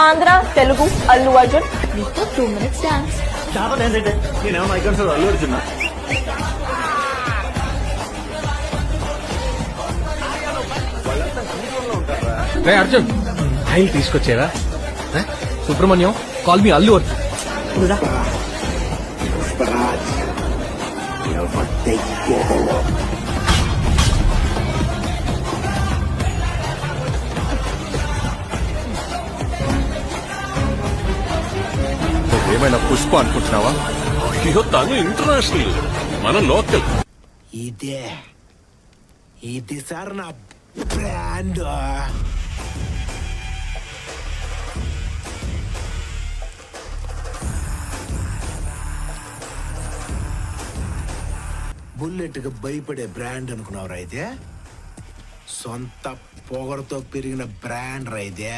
ఆంధ్ర తెలుగు అల్లు అర్జున్ మీతో 2 minutes dance. నేనేమన్నా icon Allu Arjun రే Arjun oil తీసుకొచ్చారా సుబ్రహ్మణ్యం కాల్ మీ అల్లు అర్జున్ ఏమైనా పుష్ప అనుకుంటున్నావా అయ్యో తను ఇంటర్నేషనల్ మన లోకల్. ఇది సార్ నా బ్రాండ్. బుల్లెట్ కి భయపడే బ్రాండ్ అనుకున్నావు రైతే, సొంత పొగరతో పెరిగిన బ్రాండ్ రైతే.